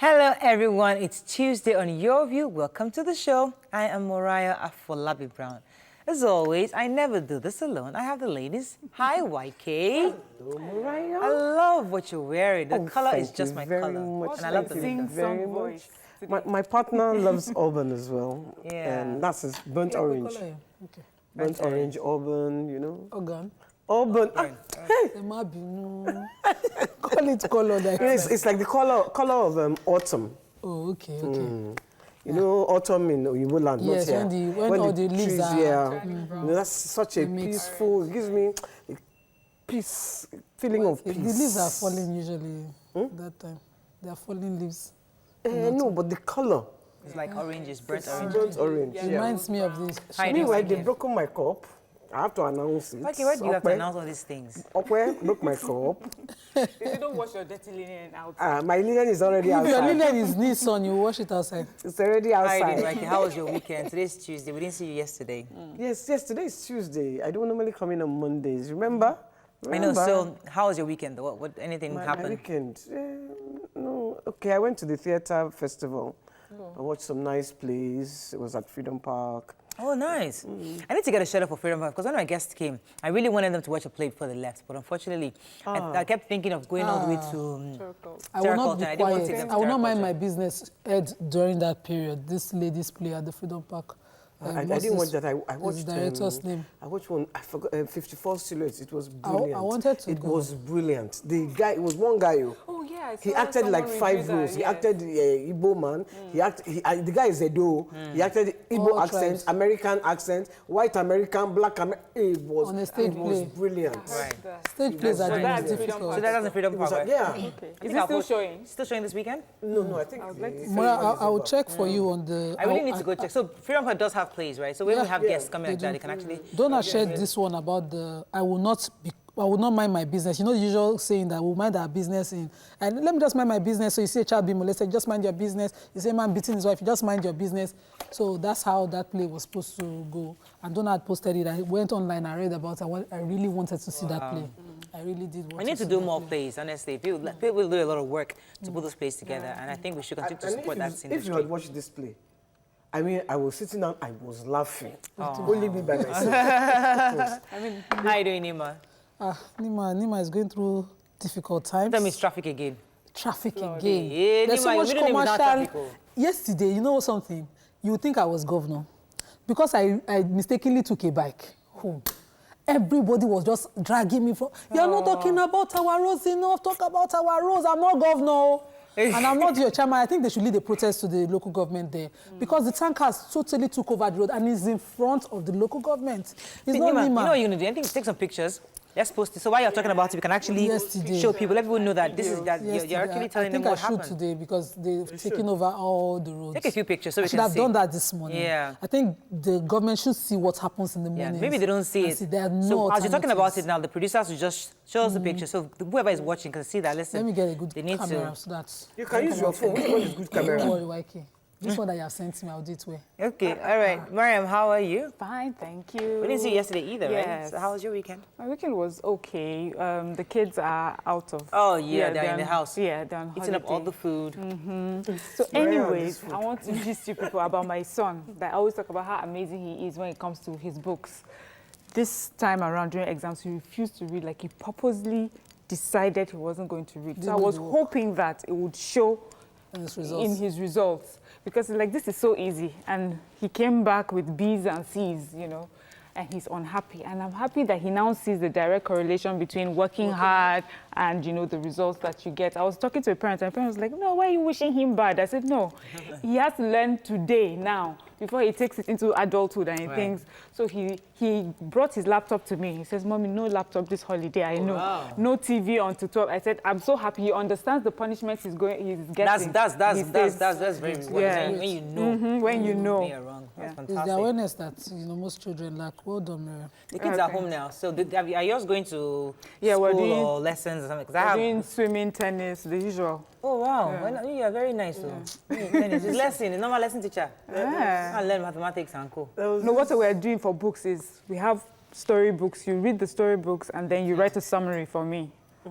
Hello everyone, it's Tuesday on Your View. Welcome to the show. I am Mariah Afolabi Brown. As always, I never do this alone. I have the ladies. Hi, YK. Hello, Mariah. I love what you're wearing. The color is just my color. Much. And I love the sing very voice. My partner loves auburn as well. Yeah. And that's his burnt orange. Okay. Burnt orange, auburn, you know. Organ. Auburn. Hey! Call it color. It's like the color of autumn. Oh, okay. You know, autumn in Oyibo land, Yes, not here. when all the leaves trees, are you know, that's such a peaceful, it gives me a peace, feeling of peace. The leaves are falling usually that time. They are falling leaves. No, but the color. It's like oranges, burnt orange. Burnt orange, It reminds me of this. Meanwhile, they've broken my cup. I have to announce it. Okay, why do you have to announce all these things? Okay, broke my cup. If you don't wash your dirty linen out. My linen is already If your outside. linen is neat, son, you wash it outside. It's already Hi, outside. how was your weekend? Today's Tuesday. We didn't see you yesterday. Yes, today is Tuesday. I don't normally come in on Mondays. Remember? I know. So, how was your weekend? What anything happened? My weekend? No. Okay, I went to the theatre festival. I watched some nice plays. It was at Freedom Park. Oh, nice. I need to get a shout out for Freedom Park because when my guests came, I really wanted them to watch a play before they left. But unfortunately, I kept thinking of going all the way to I will not be I didn't want to take quiet. them to I will not mind Terraculture. my business head during that period. This ladies play at the Freedom Park. I didn't watch that. I watched the director's name. I watched one. I forgot 54 Silhouettes. It was brilliant. I wanted to It go. was brilliant. The guy, it was one guy. Oh, yeah. He acted like 5 roles. He acted Igbo man. The guy is Edo. He acted Igbo All accent, tribes. American accent, white American, black American. It was, On a stage it was play. brilliant. Right. Stage plays are that's really Freedom difficult. So that doesn't Freedom It was Park, like, right? yeah. Okay. I Is think it I'll still post- showing? Still showing this weekend? No, I think. I would like to see Mara, I will check for you on the... I really need to go check. So Freedom Park does have plays, right? So when we have guests coming like that, they can actually... Donna shared this one about I will not mind my business. You know the usual saying that we'll mind our business and let me just mind my business. So you see a child being molested, just mind your business. You see a man beating his wife, you just mind your business. So that's how that play was supposed to go. And Donna had posted it. I went online, I read about it. I really wanted to see that play. I really did want We need to see do that more play. plays, honestly. People do a lot of work to put those plays together, and I think we should continue to And support that if you industry. had watched this play, I mean, I was sitting down, I was laughing. Only me by myself. How are you doing, Nima? Nima is going through difficult times. Tell me it's traffic again. Traffic again. Yeah, There's so Nima, much you didn't even have commercial. traffic, oh. Yesterday, you know something? You would think I was governor. Because I mistakenly took a bike home. Everybody was just dragging me from, you're not talking about our roads enough, talk about our roads. I'm not governor. And I'm not your chairman. I think they should lead a protest to the local government there. Because the tankers totally took over the road and is in front of the local government. It's not Nima, Nima. you know what you're going to do? I think take some pictures. Let's post it. So while you're talking about it, we can actually show people, let people know that this is that you're actually telling them what I think I happened. should today because they've taken over all the roads. Take a few pictures so we I should can have see. done that this morning. Yeah. I think the government should see what happens in the Yeah, morning. maybe they don't see it. There are no So as you're talking about alternatives. it now, the producers will just show us the picture. So whoever is watching can see that. Listen, Let me get a good they need camera to. so that... You can use your phone. Which one is good camera? Don't worry, YK. This one that you have sent me, I'll do it well. Okay, all right. Mariam, how are you? Fine, thank you. We didn't see you yesterday either, right? Yes. So how was your weekend? My weekend was okay. The kids are out of... Oh, yeah, they're in the house. Yeah, they're on Eating up all holiday. the food. So anyways, I want to gist you people about my son. That I always talk about how amazing he is when it comes to his books. This time around during exams, he refused to read. Like he purposely decided he wasn't going to read. So I was hoping that it would show in his results. Because like, this is so easy. And he came back with B's and C's, you know, and he's unhappy. And I'm happy that he now sees the direct correlation between working hard and, you know, the results that you get. I was talking to a parent, and the parent was like, no, why are you wishing him bad? I said, no, he has to learn today, now, before he takes it into adulthood and he thinks. So he brought his laptop to me. He says, Mommy, no laptop this holiday, I know. Wow. No TV on to 12. I said, I'm so happy. He understands the punishment he's getting. That's very important. Yeah. When you know. When you know. You're wrong. That's It's the fantastic. awareness that most children lack. Well done, Mary. The kids are home now. So are yours going to Yeah, we're school doing- or lessons or something? 'Cause I We're have. doing swimming, tennis, the usual. Oh, wow. Well, you are very nice, though. It's lesson, it's normal lesson teacher. I learn mathematics and co. No, what we're doing for books is we have storybooks. You read the storybooks and then you write a summary for me.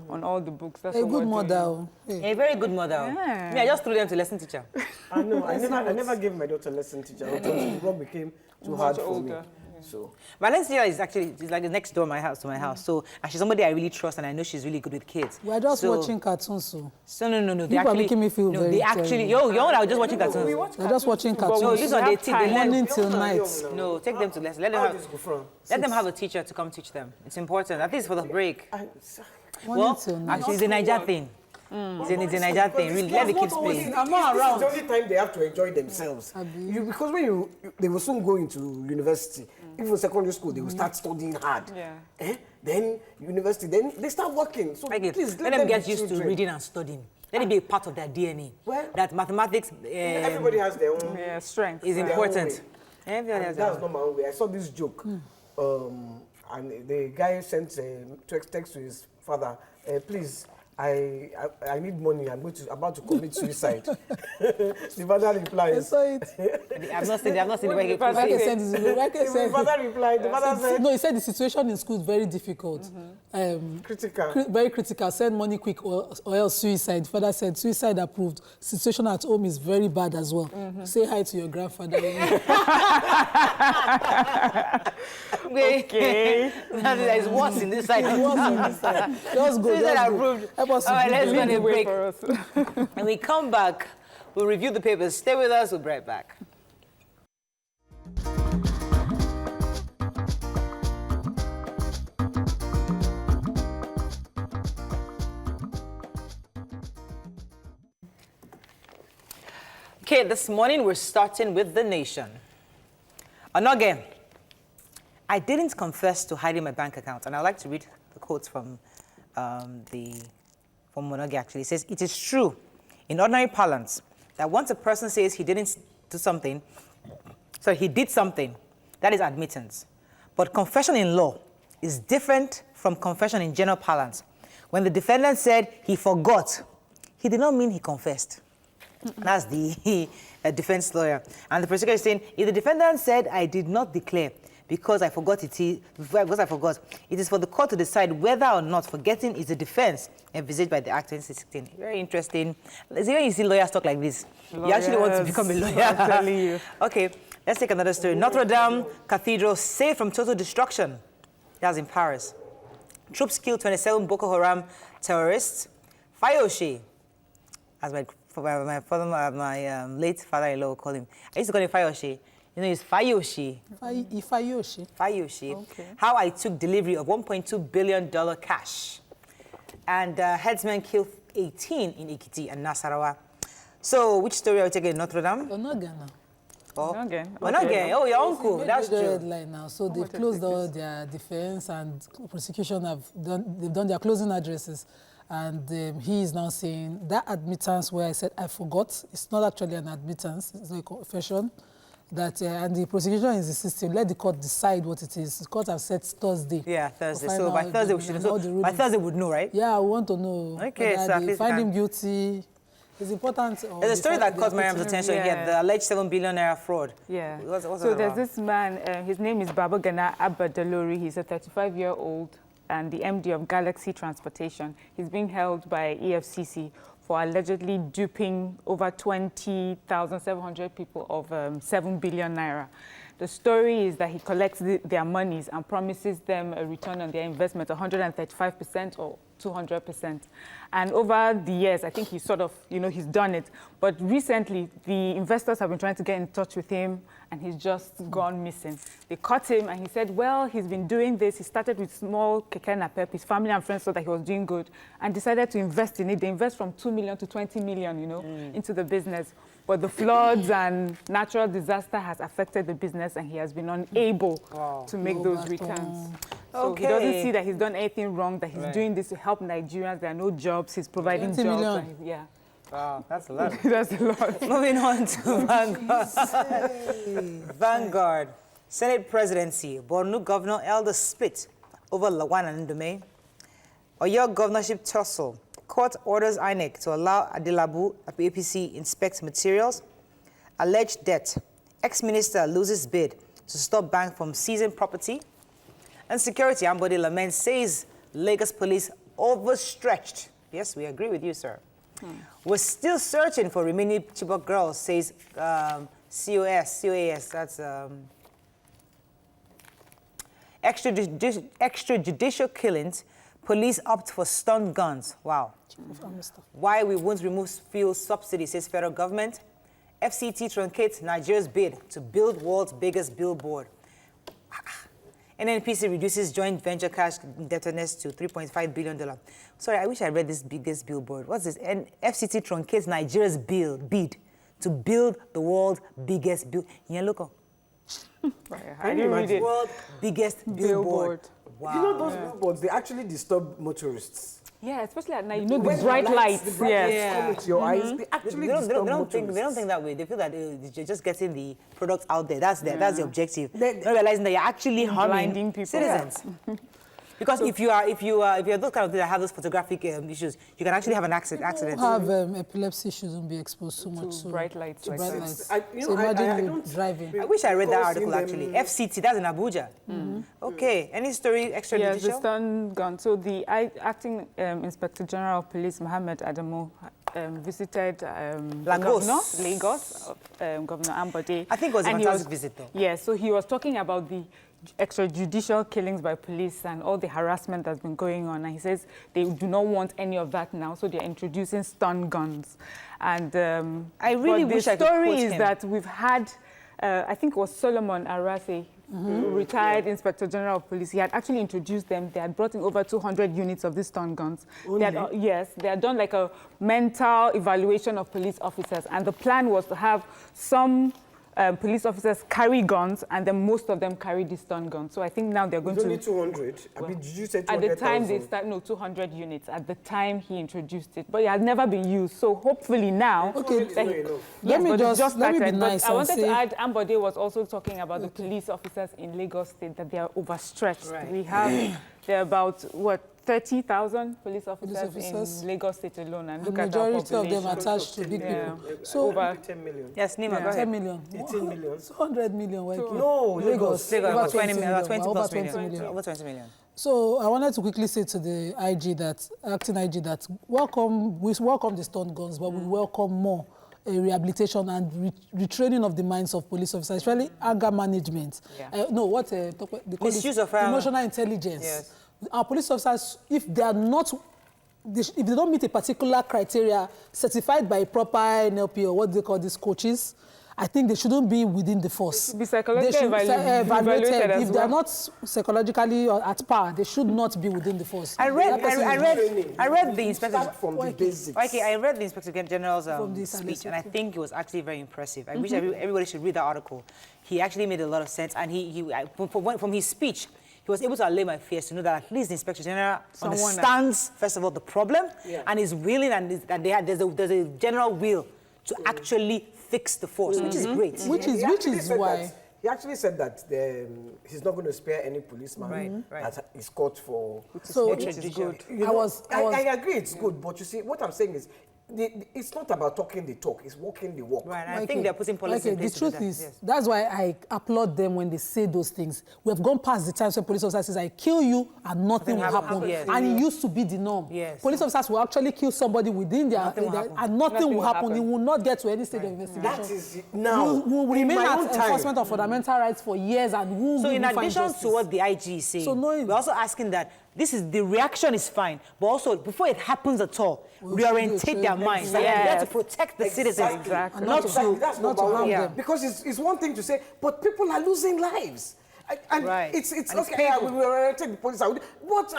on all the books. That's A what good we're mother. doing. Oh. Hey. A very good mother. Yeah. Me, I just threw them to lesson teacher. I know. I never gave my daughter a lesson teacher until the work became too hard for me. older. So My lesson teacher is actually like next door to my house. So and she's somebody I really trust, and I know she's really good with kids. We are just So- watching cartoons, so. So no. They You are actually, making me feel no, very they actually, terrible. yo, I was just watching cartoons. We're just watching But cartoons. No, this one have they teach. They time. learn. Morning till night. No, take them to lesson. Let them how have. this go from? Let them have a teacher to come teach them. It's important. At least for the break. Morning Well, till night. actually, it's a Niger thing. It's a Niger thing. Really, let the kids play. I'm not around. This is the only time they have to enjoy themselves. Abi. Because when they will soon go into university, even secondary school, they will start studying hard. Yeah. Then university, then they start working. So Like it. please Let them get be used to children. reading and studying. Let it be a part of their DNA. Well, that mathematics Everybody has their own. Yeah, strength. is their own important. way. Everybody has And their that's own. not my own way. I saw this joke, and the guy sent a text to his father. Please, I need money. I'm about to commit suicide. The father I replies. saw it. I've not seen the way he What Like I proceeds. said, The father replied. The father said, no, he said the situation in school is very difficult. critical. Very critical. Send money quick or else suicide. Father said suicide approved. Situation at home is very bad as well. Say hi to your grandfather. Okay. That is worse in this side. Just go. Suicide Just go. approved. Help us All right, to let's do go on it. a break. For us. When we come back, we'll review the papers. Stay with us. We'll be right back. Okay, this morning we're starting with The Nation. Onoge, I didn't confess to hiding my bank account, and I'd like to read the quotes from Onoge actually. It says, it is true in ordinary parlance that once a person says he didn't do something, so he did something, that is admittance. But confession in law is different from confession in general parlance. When the defendant said he forgot, he did not mean he confessed. That's the defense lawyer. And the prosecutor is saying, if the defendant said, I did not declare because I forgot it, it is for the court to decide whether or not forgetting is a defense envisaged by the Act 2016. Very interesting. When you see lawyers talk like this, you actually want to become a lawyer. I'm telling you. Okay, let's take another story. Notre Dame Cathedral saved from total destruction. That's in Paris. Troops killed 27 Boko Haram terrorists. Fayoshe, as my late father-in-law called him. I used to call him Fayoshe. You know, it's Fayoshe. Ifayoshi. Fayoshe. Okay. How I took delivery of $1.2 billion cash. And headsmen killed 18 in Ekiti and Nasarawa. So, which story are we taking in Notre Dame? Onogana. Oh, Okay. Onoge. Oh, your uncle. That's Major true. headline now. So they've closed all their defense and prosecution they've done their closing addresses. And he is now saying that admittance where I said I forgot, it's not actually an admittance, it's a confession. That and the prosecution is insisting, let the court decide what it is. The court has said Thursday. Yeah, Thursday. We'll So find by out Thursday, the- we should and all the know. By rulings. Thursday, we'd know, right? Yeah, I want to know. Okay, whether so at they least find we him can- guilty. It's important. or There's a they story find- that they caught are Mariam's putting him- attention here, the alleged $7 billion fraud. Yeah. What's So that there's about? this man, his name is Babagana Abadalori. He's a 35-year-old and the MD of Galaxy Transportation. He's being held by EFCC for allegedly duping over 20,700 people of 7 billion naira. The story is that he collects their monies and promises them a return on their investment, 135% or 200%. And over the years, I think he's sort of, he's done it. But recently, the investors have been trying to get in touch with him, and he's just gone missing. They caught him, and he said, well, he's been doing this. He started with small keke napep. His family and friends thought that he was doing good, and decided to invest in it. They invest from 2 million to 20 million, into the business. But the floods and natural disaster has affected the business, and he has been unable to make those returns. So he doesn't see that he's done anything wrong, that he's doing this to help Nigerians. There are no jobs. He's providing 20 jobs. million. And yeah. Wow, that's a lot. That's a lot. Moving on to Vanguard. Vanguard. Senate presidency. Borno Governor Elder split over Lawan and Ndume. Oyo governorship tussle. Court orders INEC to allow Adelabu APC inspect materials. Alleged debt. Ex-minister loses bid to stop bank from seizing property. And security. Ambode Lament says Lagos police overstretched. Yes, we agree with you, sir. We're still searching for remaining Chibok girls, says COAS, that's extrajudicial killings. Police opt for stun guns. Wow. Why we won't remove fuel subsidy, says federal government. FCT truncates Nigeria's bid to build world's biggest billboard. NNPC reduces joint venture cash indebtedness to $3.5 billion. Sorry, I wish I read this biggest billboard. What's this? And FCT truncates Nigeria's bid to build the world's biggest billboard. Yeah, look. I didn't read it. World's biggest billboard. Wow. You know those billboards, they actually disturb motorists. Yeah, especially at night. You know, When the bright lights. The bright lights come into your eyes, they actually They disturb don't motorists. think that way. They feel that they're just getting the product out there. That's the objective. They- Not realizing that you're actually harming Blinding people. citizens. Because if you're those kind of people that have those photographic issues, you can actually have an accident. People who have epilepsy shouldn't be exposed so much To bright lights to like bright that. lights. You know, So imagine I you don't- driving. I wish I read that Because article in them- actually. FCT, that's in Abuja. Okay. Any story Yes, the extrajudicial? stun gun. So the acting Inspector General of Police, Mohammed Adamu, visited Lagos, Governor Ambode. I think it was a And he fantastic visit, though. Yes, so he was talking about the extrajudicial killings by police and all the harassment that's been going on. And he says they do not want any of that now, so they're introducing stun guns. And I really but wish the I could story quote is him. that we've had, I think it was Solomon Arase, retired Inspector General of Police. He had actually introduced them. They had brought in over 200 units of these stun guns. They had, yes, they had done like a mental evaluation of police officers, and the plan was to have some police officers carry guns, and then most of them carry the stun guns. So I think now they're going It's to... only 200. I mean, did you say 200,000? At the time they start, no, 200 units. At the time he introduced it, but it had never been used. So hopefully now, Okay, It's not enough. Let me but it's just- let me be started. But nice I and wanted say- to add, Ambode was also talking about the police officers in Lagos State, that they are overstretched. Right. We have, there are about, what, 30,000 police officers officers. in Lagos State alone, and The look at our majority of them population. attached to big Yeah. people. So Over 10 million. Yes, Nima, Yeah. go ahead. 10 million. 18 million. 100 million. No, Lagos. Lagos, Over about 20 million. about 20 Over plus 20 million. million. Over 20 million. So I wanted to quickly say to the IG that, acting IG, that we welcome the stun guns, but we welcome more rehabilitation and retraining of the minds of police officers, especially anger management. Yeah. They call Misuse it of emotional intelligence. Yes. Our police officers, if they are not, if they don't meet a particular criteria certified by a proper NLP or what they call these coaches, I think they shouldn't be within the force. Be psychologically They should be evaluated as If they are well. not psychologically at par, they should not be within the force. I read the inspector. Start from the basics. Okay, I read the Inspector General's From the speech, and I solicitor. think it was actually very impressive. I wish everybody should read the article. He actually made a lot of sense, and from his speech, he was able to allay my fears to know that at least the Inspector General understands, first of all, the problem, and is willing, and there's a general will to actually fix the force, which is great. Which He actually is said why. that- He actually said that he's not going to spare any policeman Right. that is caught for. So Which is good. You I know, was- I agree it's good, but you see, what I'm saying is, it's not about talking the talk, it's walking the walk. Right, and I think they're putting policy in place the to do truth that. is, Yes. that's why I applaud them when they say those things. We have gone past the times when police officers says, I kill you and nothing will happen. Yes. And it used to be the norm. Yes. Police officers will actually kill somebody within their, Nothing will happen. and nothing will happen. It will not get to any stage of investigation. That is now. We will in remain my at own time. enforcement of fundamental rights for years, and we So will in find addition justice. to what the IG is saying, So knowing- we're also asking that the reaction is fine, but also before it happens at all, We should reorientate do their training. minds. Like, they're there to Yes. protect the citizens, Exactly. not to. That's not number to harm one. them. Because it's one thing to say, but people are losing lives. And Right. it's And it's okay, we painful. will orientate the police. What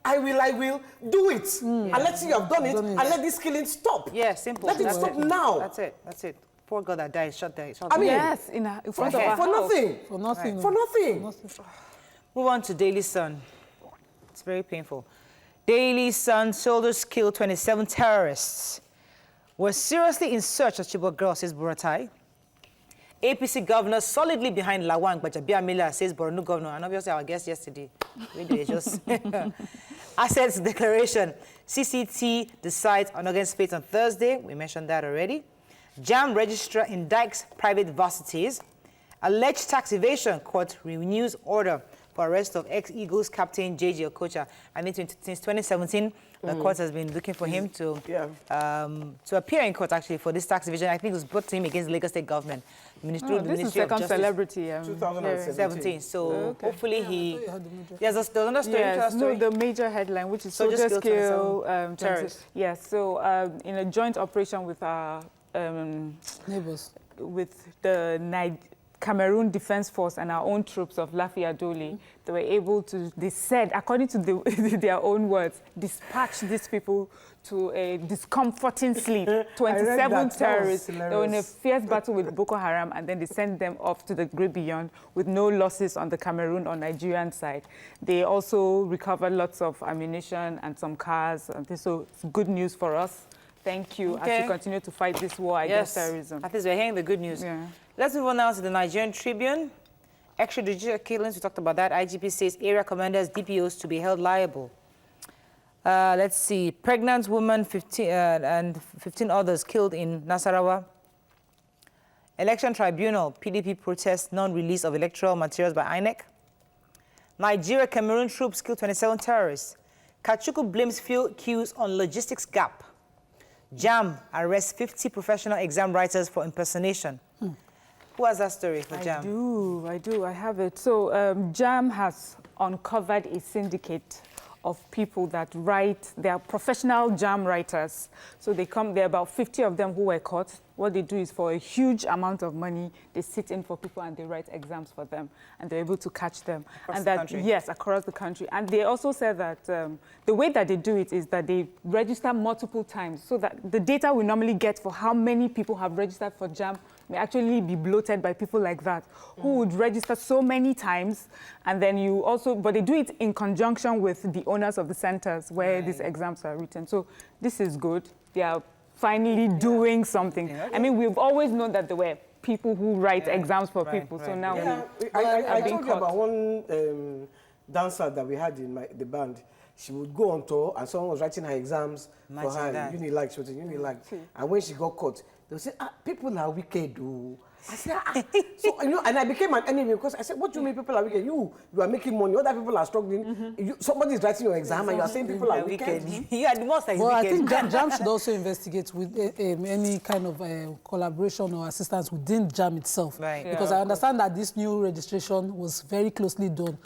I will do it. And let's see you have done it, and let this killing stop. Yeah, simple. Let it That's stop now. That's it. Poor girl that died, shot there. I mean, Yes, in front of our for house. nothing. For nothing. For nothing. Move on to Daily Sun. It's very painful. Daily Sun soldiers kill 27 terrorists. We're seriously in search of Chibok girl, says Buratai. APC governor solidly behind Lawang Gbajabiamila, says Borno governor. And obviously our guest yesterday. We just assets declaration. CCT decides on August fate on Thursday. We mentioned that already. JAM registrar indicts private varsities. Alleged tax evasion, court renews order for arrest of ex-Eagles captain J.J. Okocha. I think since 2017, the court has been looking for him to appear in court, actually, for this tax evasion. I think it was brought to him against the Lagos State government. This is second celebrity. 2017. So hopefully he... There's another story. Yes, no, the major headline, which is soldiers kill terrorists. Yes, so in a joint operation with our neighbors, with the Cameroon Defense Force and our own troops of Lafi Adoli, they were able to, they said, according to their own words, dispatch these people to a discomforting sleep. 27 terrorists. They were in a fierce battle with Boko Haram, and then they sent them off to the great beyond with no losses on the Cameroon or Nigerian side. They also recovered lots of ammunition and some cars. So it's good news for us. Thank you as we continue to fight this war against terrorism. At least we're hearing the good news. Yeah. Let's move on now to the Nigerian Tribune. Extrajudicial killings, we talked about that. IGP says area commanders, DPOs to be held liable. Let's see. Pregnant woman 15, and 15 others killed in Nasarawa. Election Tribunal, PDP protests non-release of electoral materials by INEC. Nigeria, Cameroon troops kill 27 terrorists. Kachuku blames fuel queues on logistics gap. JAM arrests 50 professional exam writers for impersonation. Who has that story for JAM? I do. I have it. So JAM has uncovered a syndicate of people that write. They are professional JAM writers. So there are about 50 of them who were caught. What they do is, for a huge amount of money, they sit in for people and they write exams for them, and they're able to catch them. Across the country? Yes, across the country. And they also said that the way that they do it is that they register multiple times, so that the data we normally get for how many people have registered for JAM may actually be bloated by people like that, who would register so many times, and then but they do it in conjunction with the owners of the centers where these exams are written. So this is good. They are finally doing something. I mean, we've always known that there were people who write exams for people. So now I told you about one dancer that we had in the band. She would go on tour and someone was writing her exams for her. Unilag, she was in Unilag. And when she got caught, they would say, people are wicked. I said, so, and I became an enemy because I said, what do you mean people are wicked? You are making money, other people are struggling. Somebody is writing your exam and you are saying people are wicked. You are the most wicked. Well, I think JAM should also investigate with any kind of collaboration or assistance within JAM itself. Right. Because I understand that this new registration was very closely done.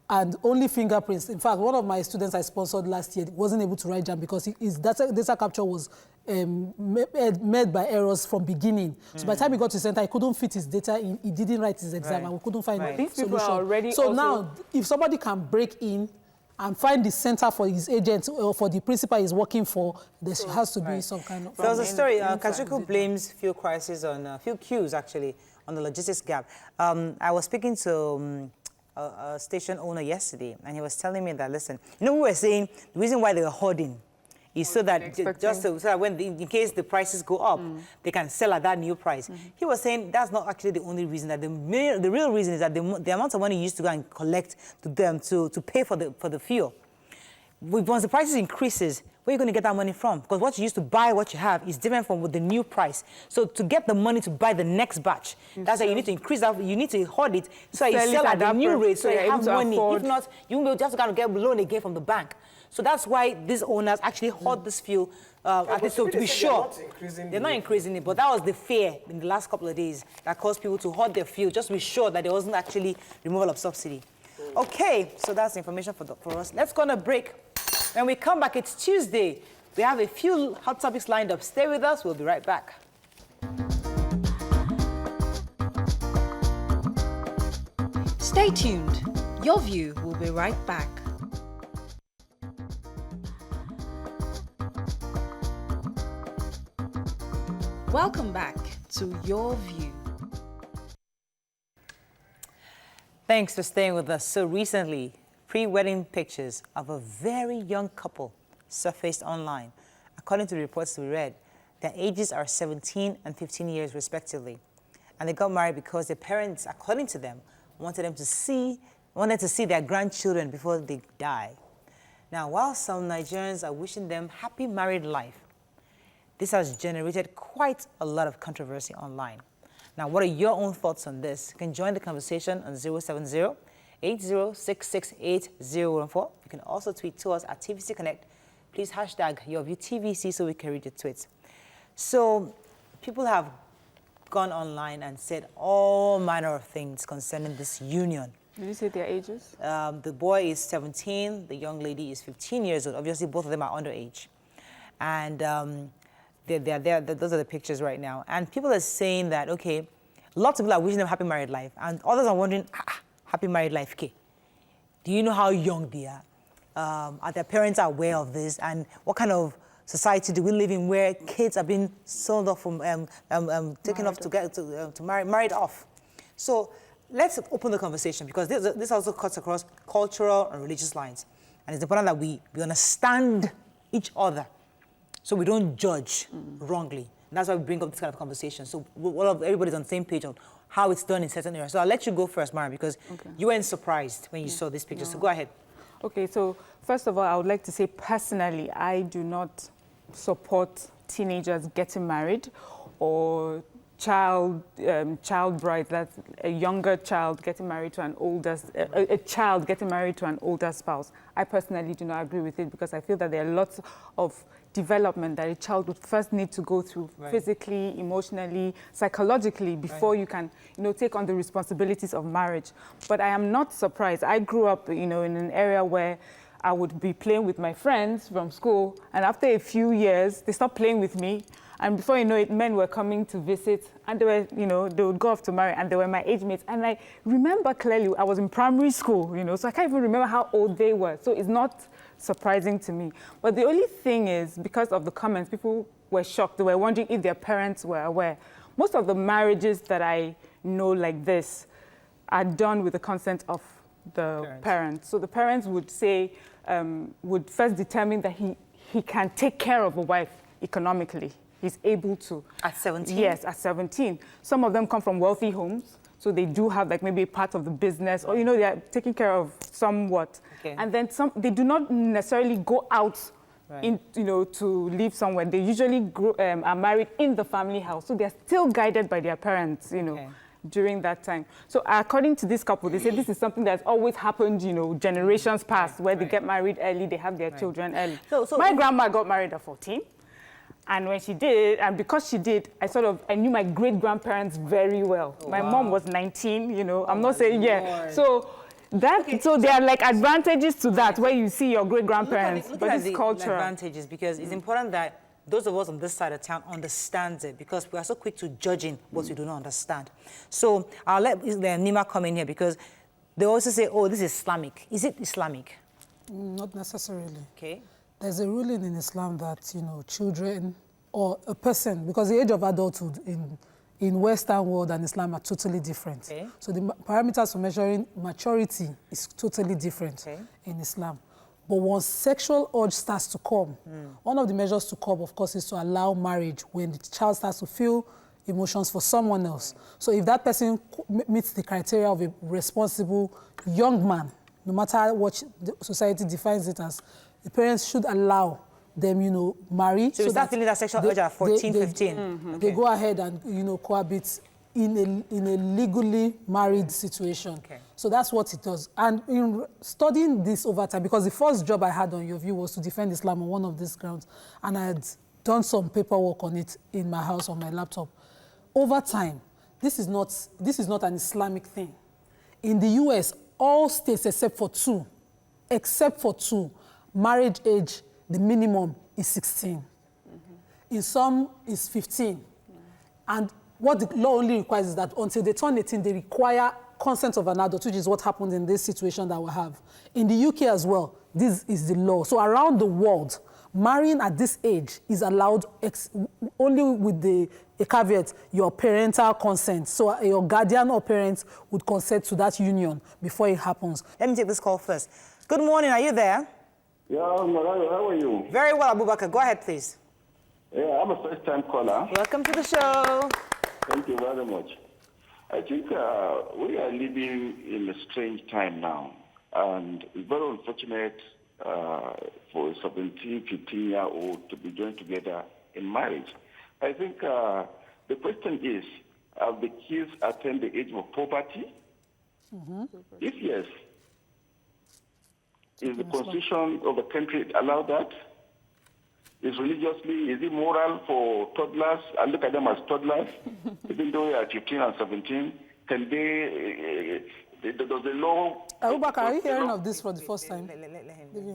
And only fingerprints. In fact, one of my students I sponsored last year wasn't able to write JAM because his data capture was made by errors from beginning. So by the time he got to the center, he couldn't fit his data in. He didn't write his exam, and we couldn't find a These people solution. are already so now, if somebody can break in and find the center for his agent or for the principal he's working for, there has to be some kind of... There was a story, Kachuku blames fuel crisis on, fuel queues actually, on the logistics gap. I was speaking to a station owner yesterday, and he was telling me that, listen, we were saying the reason why they were hoarding is so that so that when in case the prices go up, they can sell at that new price. He was saying that's not actually the only reason. That the real reason is that the amount of money you used to go and collect to them to pay for the fuel. Once the prices increases, where are you going to get that money from? Because what you used to buy, what you have, is different from the new price. So to get the money to buy the next batch, that's why you need to increase that. You need to hoard it so you sell at the new rate, so you have money. If not, you will just kind of get a loan again from the bank. So that's why these owners actually hoard this fuel, so to be sure. They're not increasing it, but that was the fear in the last couple of days that caused people to hoard their fuel, just to be sure that there wasn't actually removal of subsidy. Okay, so that's the information for us. Let's go on a break. When we come back, it's Tuesday. We have a few hot topics lined up. Stay with us. We'll be right back. Stay tuned. Your View will be right back. Welcome back to Your View. Thanks for staying with us. So recently, pre-wedding pictures of a very young couple surfaced online. According to the reports we read, their ages are 17 and 15 years respectively. And they got married because their parents, according to them, wanted to see their grandchildren before they die. Now, while some Nigerians are wishing them happy married life, this has generated quite a lot of controversy online. Now, what are your own thoughts on this? You can join the conversation on 80668014. You can also tweet to us at TVC Connect. Please hashtag your view TVC so we can read your tweets. So people have gone online and said all manner of things concerning this union. Did you say their ages? The boy is 17, the young lady is 15 years old. Obviously, both of them are underage. And they're there. Those are the pictures right now. And people are saying that, okay, lots of people are wishing them happy married life. And others are wondering, happy married life, okay? Do you know how young they are? Are their parents aware of this? And what kind of society do we live in where kids are being sold off from, taken off to married off? So let's open the conversation, because this also cuts across cultural and religious lines. And it's important that we understand each other so we don't judge wrongly. And that's why we bring up this kind of conversation. So everybody's on the same page on how it's done in certain areas. So I'll let you go first, Mara, because you weren't surprised when you saw this picture. No. So go ahead. Okay, so first of all, I would like to say personally, I do not support teenagers getting married or child bride, that's a younger child getting married to an older, a child getting married to an older spouse. I personally do not agree with it, because I feel that there are lots of development that a child would first need to go through physically, emotionally, psychologically before you can, take on the responsibilities of marriage. But I am not surprised. I grew up, in an area where I would be playing with my friends from school, and after a few years, they stopped playing with me. And before you know it, men were coming to visit, and they were, they would go off to marry, and they were my age mates. And I remember clearly, I was in primary school, so I can't even remember how old they were. So it's not surprising to me. But the only thing is, because of the comments, people were shocked. They were wondering if their parents were aware. Most of the marriages that I know like this are done with the consent of the parents. So the parents would say, would first determine that he can take care of a wife economically. He's able to. At 17? Yes, at 17. Some of them come from wealthy homes, so they do have like maybe a part of the business, or they are taking care of somewhat. Okay. And then they do not necessarily go out to live somewhere. They usually are married in the family house, so they're still guided by their parents, during that time. So according to this couple, they say this is something that's always happened, generations past, where they get married early, they have their children early. So my grandma got married at 14. And when she did, and because she did, I knew my great-grandparents very well. My mom was 19, I'm not saying, So so there are like advantages to that, where you see your great-grandparents, but it's cultural. Advantages, because it's important that those of us on this side of town understand it, because we are so quick to judging what we do not understand. So I'll let Nima come in here, because they also say, oh, this is Islamic. Is it Islamic? Not necessarily. Okay. There's a ruling in Islam that, children or a person, because the age of adulthood in Western world and Islam are totally different. Okay. So the parameters for measuring maturity is totally different in Islam. But once sexual urge starts to come, one of the measures to curb, of course, is to allow marriage when the child starts to feel emotions for someone else. So if that person meets the criteria of a responsible young man, no matter what the society defines it as, the parents should allow them, marry. So you start feeling that sexual urge at 14, 15. They go ahead and, cohabit in a legally married situation. Okay. So that's what it does. And in studying this over time, because the first job I had on Your View was to defend Islam on one of these grounds, and I had done some paperwork on it in my house on my laptop. Over time, this is not an Islamic thing. In the US, all states except for two, marriage age, the minimum is 16. In some, is 15. And what the law only requires is that until they turn 18, they require consent of an adult, which is what happened in this situation that we have. In the UK as well, this is the law. So around the world, marrying at this age is allowed only with a caveat, your parental consent. So your guardian or parents would consent to that union before it happens. Let me take this call first. Good morning, are you there? Yeah, Mariah, how are you? Very well, Abubakar. Go ahead, please. Yeah, I'm a first-time caller. Welcome to the show. Thank you very much. I think we are living in a strange time now, and it's very unfortunate for a 17, 15-year-old to be joined together in marriage. I think the question is, have the kids attained the age of puberty? Mm-hmm. If yes, Is the constitution of the country allow that? Is it moral for toddlers? I look at them as toddlers, even though they are 15 and 17. Can they, does the law... Abubakar, are you hearing of this for the first time?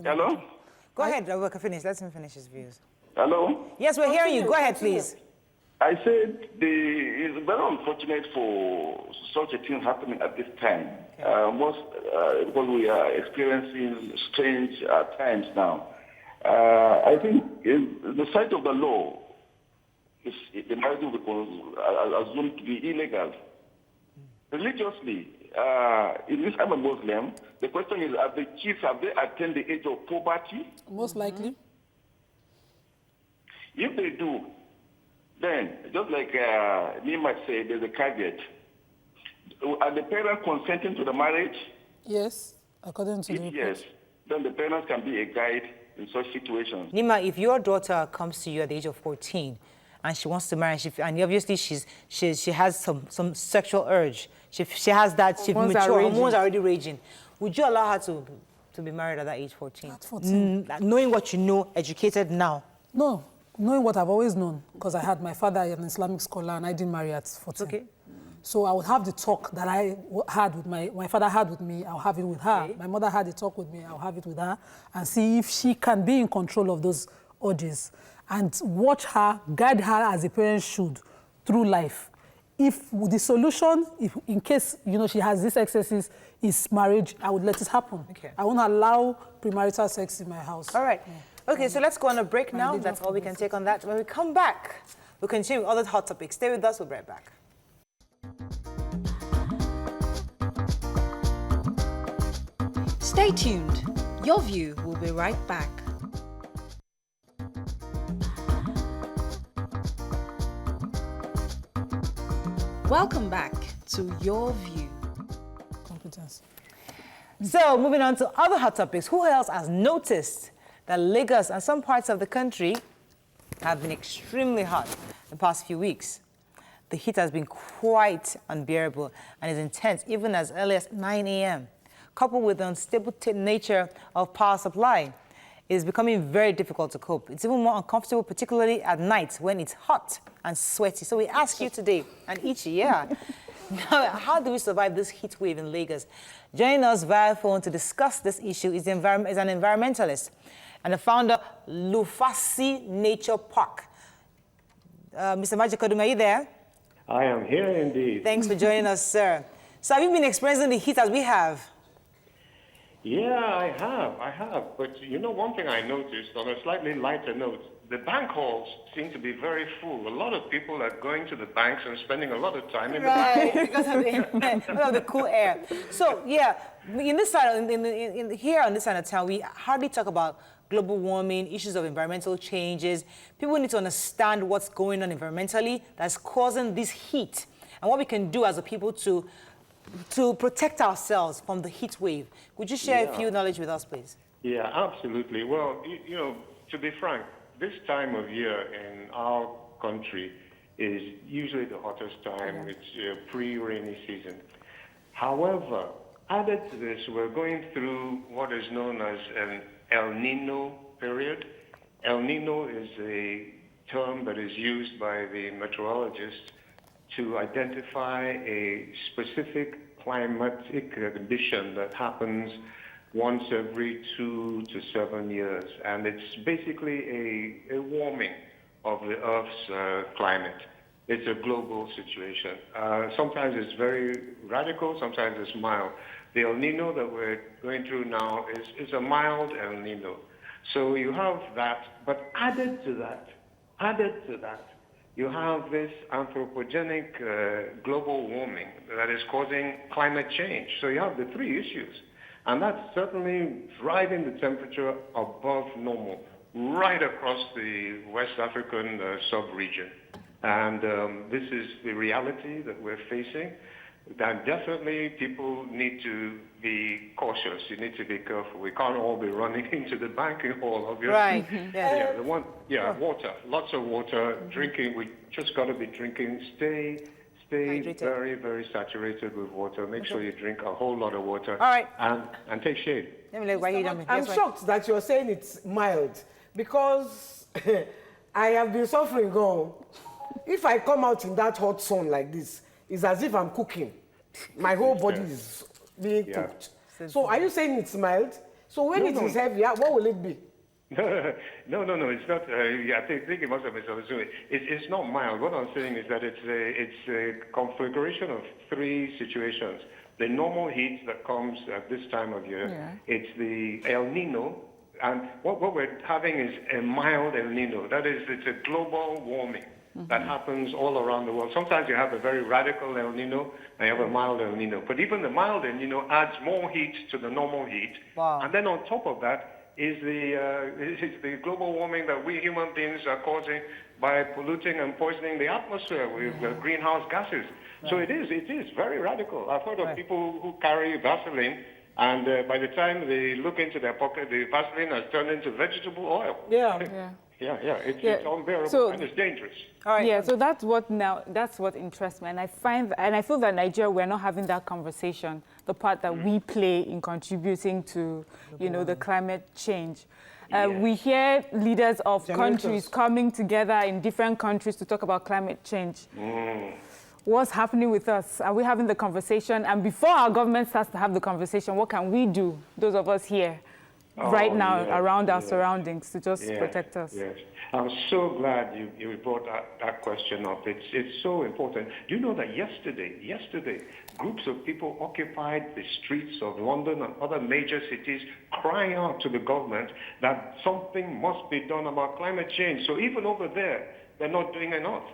Hello? Go ahead, Abubakar, finish. Let him finish his views. Hello? Yes, we're hearing you. Go ahead, please. I said it's very unfortunate for such a thing happening at this time. Because we are experiencing strange times now. I think in the sight of the law, the marriage will be assumed to be illegal. Religiously, in this I'm a Muslim, the question is, have the kids, have they attained the age of puberty? Most likely. If they do, then, just like Nima said, there's a caveat. Are the parents consenting to the marriage? Yes, according to the If yes, then the parents can be a guide in such situations. Nima, if your daughter comes to you at the age of 14 and she wants to marry, and obviously she has some sexual urge, she has that, she's mature, hormones are already raging, would you allow her to be married at that age 14? At 14. Knowing what you know, educated now. No, knowing what I've always known, because I had my father an Islamic scholar and I didn't marry at 14. Okay. So I would have the talk that I had with my father had with me, I'll have it with her. Okay. My mother had the talk with me, I'll have it with her, and see if she can be in control of those urges and watch her, guide her as a parent should through life. If the solution, if in case she has these excesses, is marriage, I would let it happen. Okay. I won't allow premarital sex in my house. All right. Yeah. Okay, so let's go on a break now. That's all we can take on that. When we come back, we'll continue with other hot topics. Stay with us, we'll be right back. Stay tuned. Your View will be right back. Welcome back to Your View. Competence. So, moving on to other hot topics. Who else has noticed that Lagos and some parts of the country have been extremely hot the past few weeks? The heat has been quite unbearable and is intense even as early as 9 a.m. Coupled with the unstable nature of power supply, it is becoming very difficult to cope. It's even more uncomfortable, particularly at night when it's hot and sweaty. So we ask you today, and each year, how do we survive this heat wave in Lagos? Joining us via phone to discuss this issue is an environmentalist and the founder of Lufasi Nature Park. Mr. Majikodum, are you there? I am here indeed. Thanks for joining us, sir. So have you been experiencing the heat as we have? Yeah, I have. But one thing I noticed on a slightly lighter note, the bank halls seem to be very full. A lot of people are going to the banks and spending a lot of time in the bank halls. Because of the cool air. So, yeah, in this side, here on this side of town, we hardly talk about global warming, issues of environmental changes. People need to understand what's going on environmentally that's causing this heat and what we can do as a people to protect ourselves from the heat wave. Would you share a few knowledge with us, please? Yeah, absolutely. Well, to be frank, this time of year in our country is usually the hottest time. It's pre-rainy season. However, added to this, we're going through what is known as an El Nino period. El Nino is a term that is used by the meteorologists to identify a specific climatic condition that happens once every 2 to 7 years. And it's basically a warming of the Earth's climate. It's a global situation. Sometimes it's very radical, sometimes it's mild. The El Nino that we're going through now is a mild El Nino. So you have that, but added to that, you have this anthropogenic global warming that is causing climate change. So you have the three issues. And that's certainly driving the temperature above normal, right across the West African sub-region. And this is the reality that we're facing. That definitely people need to be cautious. You need to be careful. We can't all be running into the banking hall, obviously. Right. Water. Lots of water. Drinking. We just got to be drinking. Stay Stay Hydrated. very, very saturated with water. Make sure you drink a whole lot of water. All right. And take shade. Let me let Waheed jump in. I'm Yes, Waheed. shocked that you're saying it's mild because I have been suffering gone. If I come out in that hot sun like this, it's as if I'm cooking. My whole body is being cooked. So are you saying it's mild? So when it is heavy, what will it be? No, it's not. I think it must have misunderstood. It's not mild. What I'm saying is that it's a configuration of three situations. The normal heat that comes at this time of year, it's the El Nino, and what we're having is a mild El Nino. That is, it's a global warming that happens all around the world. Sometimes you have a very radical El Nino, and you have a mild El Nino. But even the mild El Nino adds more heat to the normal heat. Wow. And then on top of that, is the global warming that we human beings are causing by polluting and poisoning the atmosphere with greenhouse gases. So it is very radical. I've heard of people who carry Vaseline, and by the time they look into their pocket, the Vaseline has turned into vegetable oil. Yeah. It's unbearable, So- and it's dangerous. All right. Yeah, so that's what interests me, and I feel that Nigeria, we're not having that conversation, the part that we play in contributing to, the climate change. We hear leaders of countries coming together in different countries to talk about climate change. What's happening with us? Are we having the conversation? And before our government starts to have the conversation, what can we do, those of us here, right now, around our surroundings, to just protect us? Yes. I'm so glad you brought that question up. It's so important. Do you know that yesterday, groups of people occupied the streets of London and other major cities crying out to the government that something must be done about climate change. So even over there, they're not doing enough.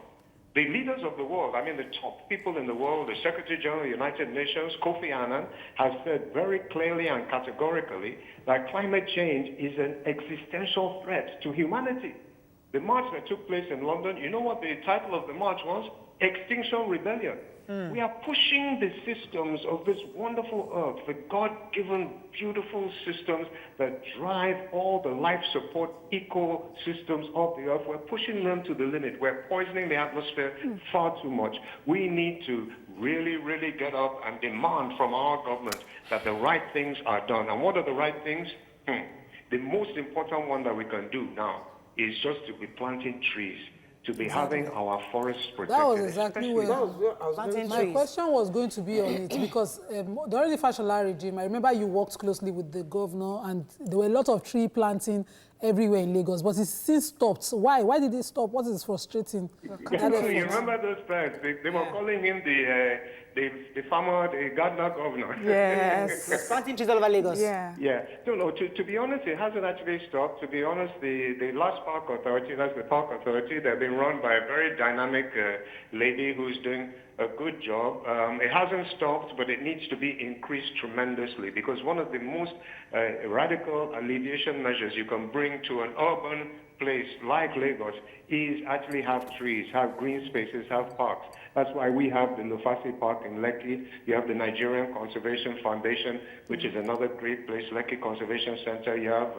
The leaders of the world, the top people in the world, the Secretary General of the United Nations, Kofi Annan, has said very clearly and categorically that climate change is an existential threat to humanity. The march that took place in London, you know what the title of the march was? Extinction Rebellion. We are pushing the systems of this wonderful earth, the God-given beautiful systems that drive all the life support ecosystems of the earth. We're pushing them to the limit. We're poisoning the atmosphere far too much. We need to really, really get up and demand from our government that the right things are done. And what are the right things? The most important one that we can do now is just to be planting trees, to be having our forests protected. That was exactly where my question was going to be on it, because during the Fashola regime, I remember you worked closely with the governor, and there were a lot of tree planting everywhere in Lagos, but it's since stopped. Why? Why did it stop? What is frustrating? You remember those times? They were calling him the farmer, the gardener governor. Yes. Planting trees all over Lagos. Yeah. No, to be honest, it hasn't actually stopped. To be honest, the last park authority, that's the park authority, they've been run by a very dynamic lady who's doing a good job. It hasn't stopped, but it needs to be increased tremendously, because one of the most radical alleviation measures you can bring to an urban place like Lagos is actually have trees, have green spaces, have parks. That's why we have the Lufasi Park in Lekki. You have the Nigerian Conservation Foundation, which is another great place, Lekki Conservation Center. You have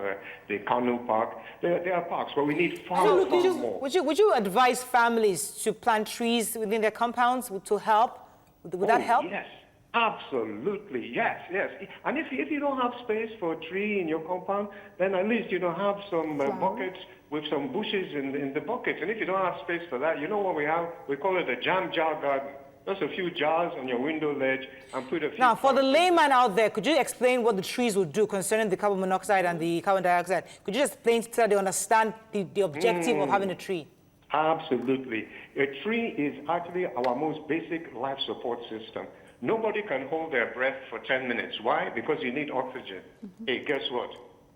the Kanu Park. There are parks, but we need far more. Would you advise families to plant trees within their compounds to help? Would that help? Yes, absolutely, yes. And if you don't have space for a tree in your compound, then at least have some buckets with some bushes in the buckets. And if you don't have space for that, you know what we have? We call it a jam jar garden. Just a few jars on your window ledge and put a few... Now, for the layman out there, could you explain what the trees will do concerning the carbon monoxide and the carbon dioxide? Could you just explain so that they understand the objective of having a tree? Absolutely. A tree is actually our most basic life support system. Nobody can hold their breath for 10 minutes. Why? Because you need oxygen. Hey, guess what?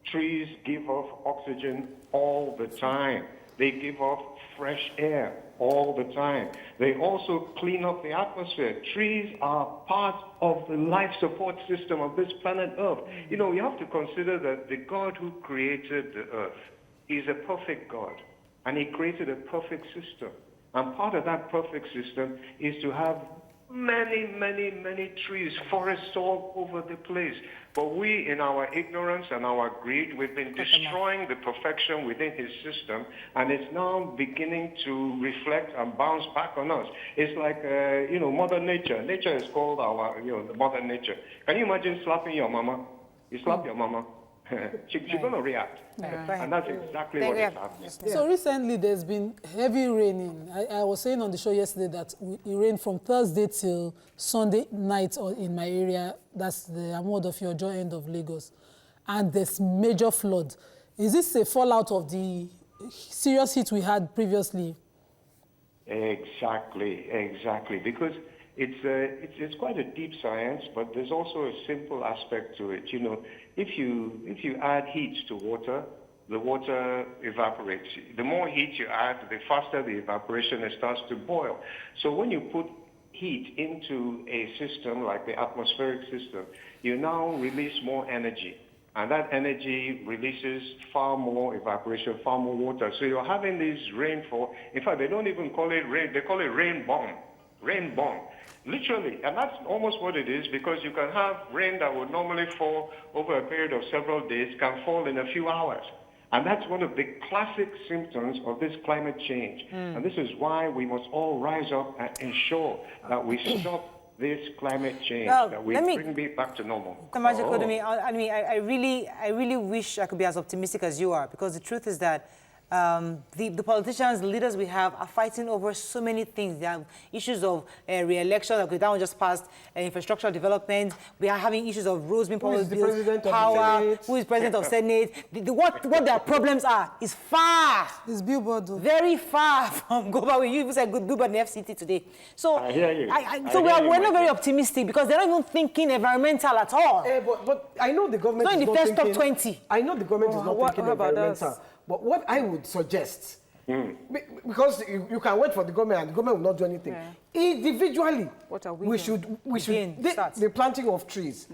Trees give off oxygen all the time. They give off fresh air all the time. They also clean up the atmosphere. Trees are part of the life support system of this planet Earth. You have to consider that the God who created the Earth is a perfect God, and he created a perfect system. And part of that perfect system is to have many trees, forests all over the place. But we, in our ignorance and our greed, we've been destroying the perfection within his system, and it's now beginning to reflect and bounce back on us. It's like, Mother Nature. Nature is called our, Mother Nature. Can you imagine slapping your mama? You slap your mama, she's going to react. And that's exactly what is happening. So recently there's been heavy raining. I was saying on the show yesterday that it rained from Thursday till Sunday night in my area. That's the Amod of your joy end of Lagos. And there's major flood. Is this a fallout of the serious heat we had previously? Exactly. Because it's quite a deep science, but there's also a simple aspect to it. If you add heat to water, the water evaporates. The more heat you add, the faster the evaporation starts to boil. So when you put heat into a system like the atmospheric system, you now release more energy. And that energy releases far more evaporation, far more water. So you're having this rainfall. In fact, they don't even call it rain. They call it rain bomb. Rain bomb. Literally. And that's almost what it is, because you can have rain that would normally fall over a period of several days can fall in a few hours. And that's one of the classic symptoms of this climate change. And this is why we must all rise up and ensure that we stop this climate change, that we bring it back to normal. I really wish I could be as optimistic as you are, because the truth is that the politicians, the leaders we have are fighting over so many things. They have issues of re-election, like that one just passed, infrastructure development. We are having issues of roads being built, power, who is president of Senate. What their problems are is far. It's Billboard. Very far from Goba. You even said Billboard in the FCT today. So I hear you. We're not very optimistic, because they're not even thinking environmental at all. But I know the government is not in the first top 20. I know the government is not thinking environmental. But what I would suggest, because you can wait for the government and the government will not do anything. Individually, we should the planting of trees.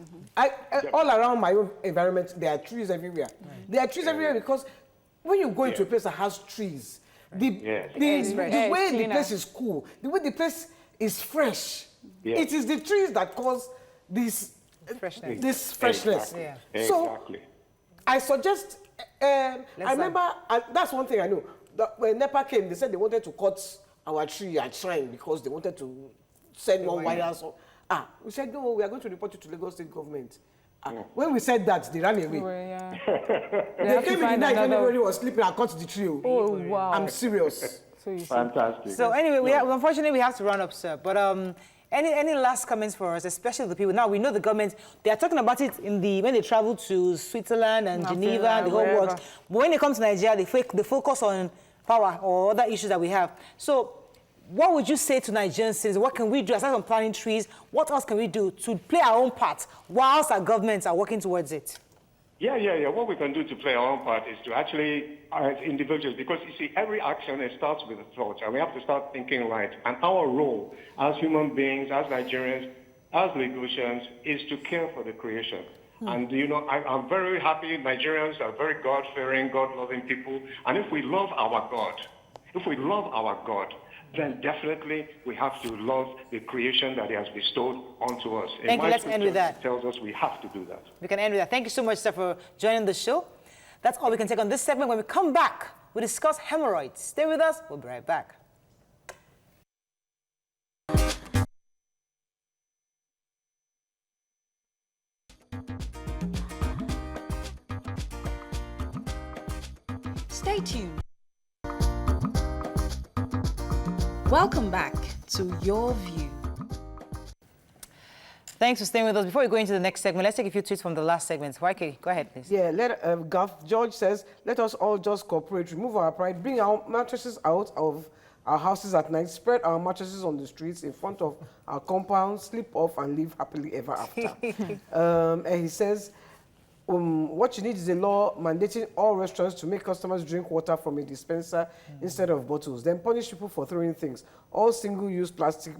All around my own environment, there are trees everywhere. There are trees everywhere, because when you go into a place that has trees, the way the place is cool, the way the place is fresh, it is the trees that cause this freshness. So I suggest. I remember, that's one thing I know. When NEPA came, they said they wanted to cut our tree at Shrine because they wanted to send more wires. We said, no, we are going to report you to Lagos State government. When we said that, they ran away. They came in the night when everybody was sleeping and cut the tree. Oh, wow. I'm serious. Fantastic. So anyway, unfortunately, we have to run up, sir. But any last comments for us, especially the people? Now, we know the government, they are talking about it when they travel to Switzerland and Geneva and the whole world. But when they come to Nigeria, they focus on power or other issues that we have. So what would you say to Nigerian citizens? What can we do, aside from planting trees, what else can we do to play our own part whilst our governments are working towards it? Yeah. What we can do to play our own part is to actually, as individuals, because you see, every action, it starts with a thought, and we have to start thinking right. And our role as human beings, as Nigerians, as Lagosians, is to care for the creation. And, I'm very happy Nigerians are very God-fearing, God-loving people. And if we love our God, then definitely we have to love the creation that he has bestowed onto us. Thank you. Let's end with that. It tells us we have to do that. We can end with that. Thank you so much, sir, for joining the show. That's all we can take on this segment. When we come back, we discuss hemorrhoids. Stay with us. We'll be right back. Stay tuned. Welcome back to Your View. Thanks for staying with us. Before we go into the next segment, let's take a few tweets from the last segment. YK, go ahead, please. Yeah, George says, let us all just cooperate, remove our pride, bring our mattresses out of our houses at night, spread our mattresses on the streets in front of our compound, sleep off and live happily ever after. And he says, what you need is a law mandating all restaurants to make customers drink water from a dispenser instead of bottles. Then punish people for throwing things. All single-use plastic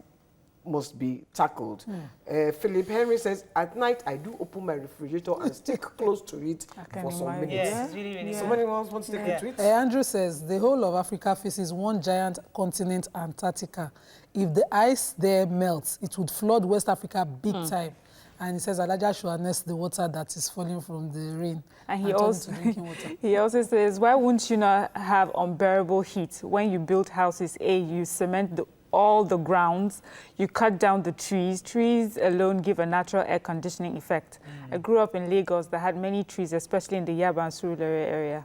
must be tackled. Philip Henry says, at night I do open my refrigerator and stick close to it for some minutes. Yes, it's really, really Somebody wants to stick into it? Andrew says, the whole of Africa faces one giant continent, Antarctica. If the ice there melts, it would flood West Africa big time. And he says, Alaja should harness the water that is falling from the rain. And he turn it also, to drinking water. he also says, why wouldn't you not have unbearable heat? When you build houses, you cement all the grounds, you cut down the trees. Trees alone give a natural air conditioning effect. I grew up in Lagos that had many trees, especially in the Yaba and Surulere area.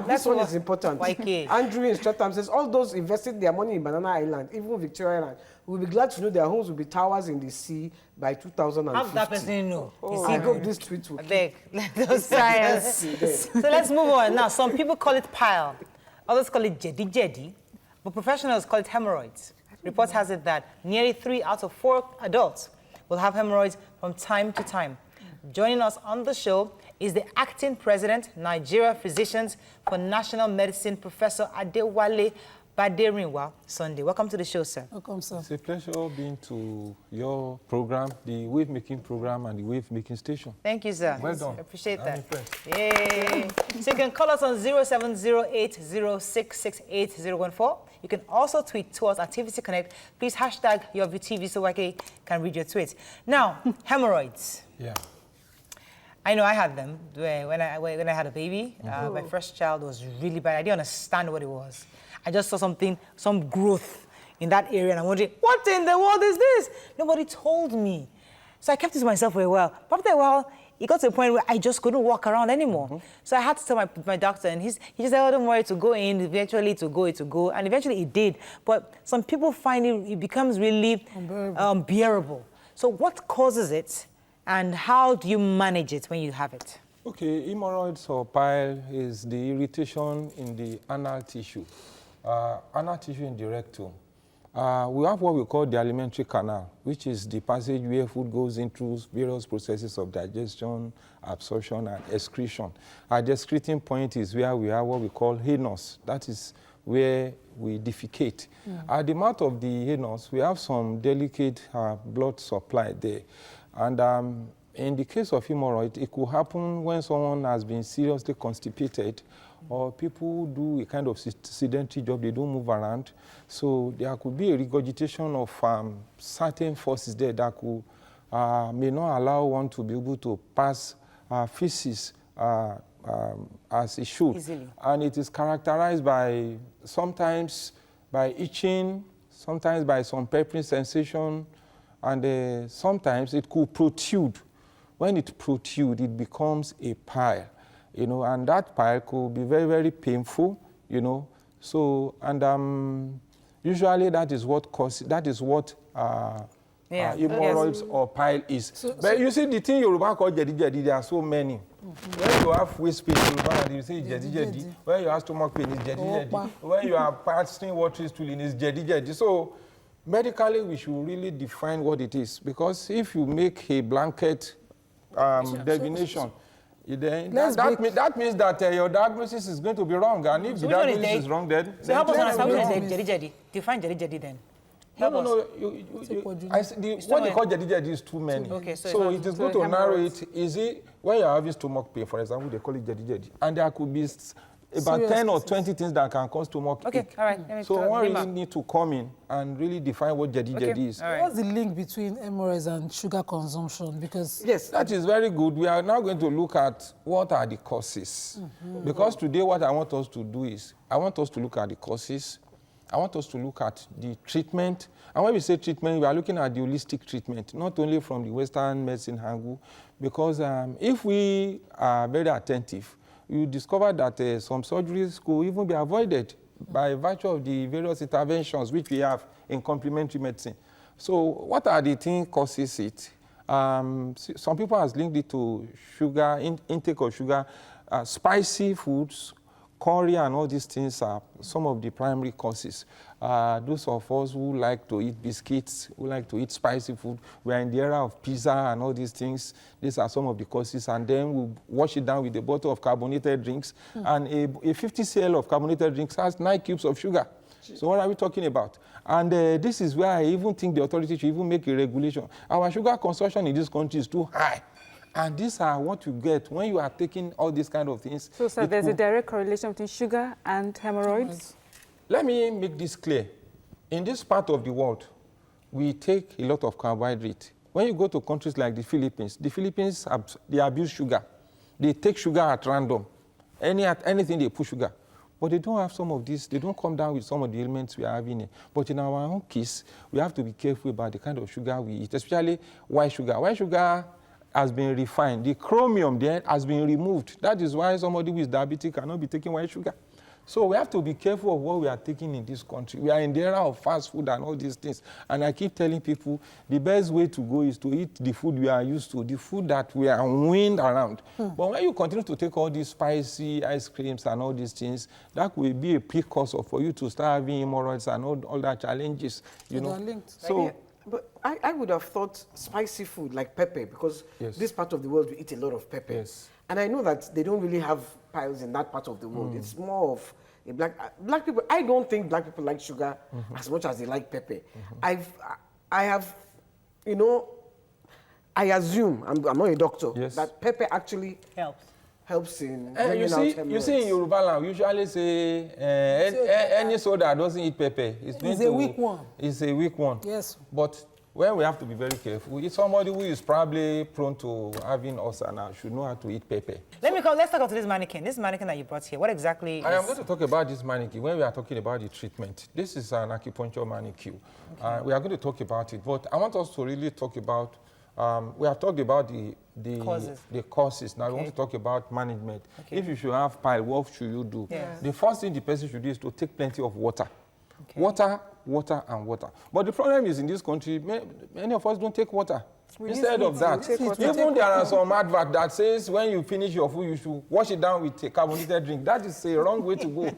This one is important. YK. Andrew in Stratham says, all those investing their money in Banana Island, even Victoria Island, will be glad to know their homes will be towers in the sea by 2050. How that person know? I hope this tweet will I beg. Let those science. So let's move on. Now, some people call it pile. Others call it jedi-jedi. But professionals call it hemorrhoids. Reports has it that nearly 3 out of 4 adults will have hemorrhoids from time to time. Joining us on the show is the acting president, Nigeria Physicians for National Medicine, Professor Adewale Baderinwa Sunday. Welcome to the show, sir. Welcome, sir. It's a pleasure being to your program, the wave-making program and the wave-making station. Thank you, sir. Well done. I appreciate I'm that. impressed. Yay. So you can call us on 0708066814. You can also tweet to us at TVC Connect. Please hashtag your VTV so I can read your tweets. Now, hemorrhoids. Yeah. I know I had them when I had a baby. My first child was really bad. I didn't understand what it was. I just saw some growth in that area, and I'm wondering, what in the world is this? Nobody told me. So I kept it to myself for a while. But after a while, it got to a point where I just couldn't walk around anymore. So I had to tell my doctor, and he just said, oh, don't worry, to go in, eventually to go, and eventually it did. But some people find it becomes really unbearable. So what causes it, and how do you manage it when you have it? Okay, hemorrhoids or pile is the irritation in the anal tissue. Anal tissue in the rectum. We have what we call the alimentary canal, which is the passage where food goes into various processes of digestion, absorption, and excretion. The excreting point is where we have what we call anus. That is where we defecate. At the mouth of the anus, we have some delicate blood supply there. And in the case of hemorrhoid, it could happen when someone has been seriously constipated, or people do a kind of sedentary job, they don't move around. So there could be a regurgitation of certain forces there that could, may not allow one to be able to pass feces as it should. Easily. And it is characterized by sometimes by itching, sometimes by some peppering sensation, and sometimes it could protrude. When it protrudes, it becomes a pile, and that pile could be very, very painful, So, and usually that is what causes, hemorrhoids or pile is. But you see, the thing Yoruba call jedi-jedi, there are so many. When you have waist pain, you say jedi-jedi. When you have stomach pain, it's jedi-jedi. When you are passing watery stooling, it's jedi-jedi. So, medically, we should really define what it is, because if you make a blanket definition, then that means that your diagnosis is going to be wrong, and if the diagnosis is wrong, then... So help us understand what is jedi-jedi. Define jedi-jedi then. No. What they call jedi-jedi is too many. Okay, so it is good to narrow it. Is it, when you are having stomach pain, for example, they call it jedi-jedi, and there could be about 10 or 20 things that can cause stomach ache. Okay, all right. So one really need to come in and really define what jedi-jedi is. All right. What's the link between hemorrhoids and sugar consumption? Because yes, that is very good. We are now going to look at what are the causes. Because today what I want us to do is, I want us to look at the causes. I want us to look at the treatment. And when we say treatment, we are looking at the holistic treatment, not only from the Western medicine angle, because if we are very attentive, you discover that some surgeries could even be avoided by virtue of the various interventions which we have in complementary medicine. So what are the things causes it? Some people have linked it to sugar, intake of sugar, spicy foods, curry and all these things are some of the primary causes. Those of us who like to eat biscuits, who like to eat spicy food, we are in the era of pizza and all these things. These are some of the causes. And then we wash it down with a bottle of carbonated drinks. And a 50 cl of carbonated drinks has 9 cubes of sugar. So what are we talking about? And this is where I even think the authority should even make a regulation. Our sugar consumption in this country is too high. And these are what you get when you are taking all these kind of things. So, sir, there's a direct correlation between sugar and hemorrhoids? Let me make this clear. In this part of the world, we take a lot of carbohydrate. When you go to countries like the Philippines, they abuse sugar. They take sugar at random. Anything they put sugar. But they don't have some of this. They don't come down with some of the elements we are having here. But in our own case, we have to be careful about the kind of sugar we eat, especially white sugar. White sugar has been refined. The chromium there has been removed. That is why somebody who is diabetic cannot be taking white sugar. So we have to be careful of what we are taking in this country. We are in the era of fast food and all these things. And I keep telling people the best way to go is to eat the food we are used to, the food that we are winning around. But when you continue to take all these spicy ice creams and all these things, that will be a precursor for you to start having hemorrhoids and all that challenges. You know? So. But I would have thought spicy food like pepper, because this part of the world we eat a lot of pepper. Yes. And I know that they don't really have piles in that part of the world. It's more of a black people. I don't think black people like sugar as much as they like pepper. I have, you know, I assume, I'm not a doctor, that pepper actually helps in bringing out hemorrhoids. You see in Yoruba land, we usually say any soda that doesn't eat pepper is a weak one. It's a weak one. Yes. But when we have to be very careful, it's somebody who is probably prone to having ulcer now should know how to eat pepper. Let's talk about this mannequin. This mannequin that you brought here, what exactly is... I am going to talk about this mannequin when we are talking about the treatment. This is an acupuncture mannequin. Okay. We are going to talk about it, but I want us to really talk about we have talked about the causes. Now we want to talk about management. Okay. If you should have pile, what should you do? Yes. The first thing the person should do is to take plenty of water. Okay. Water, and water. But the problem is in this country, many of us don't take water. Instead of that, even there are some advert that says when you finish your food, you should wash it down with a carbonated drink. That is a wrong way to go.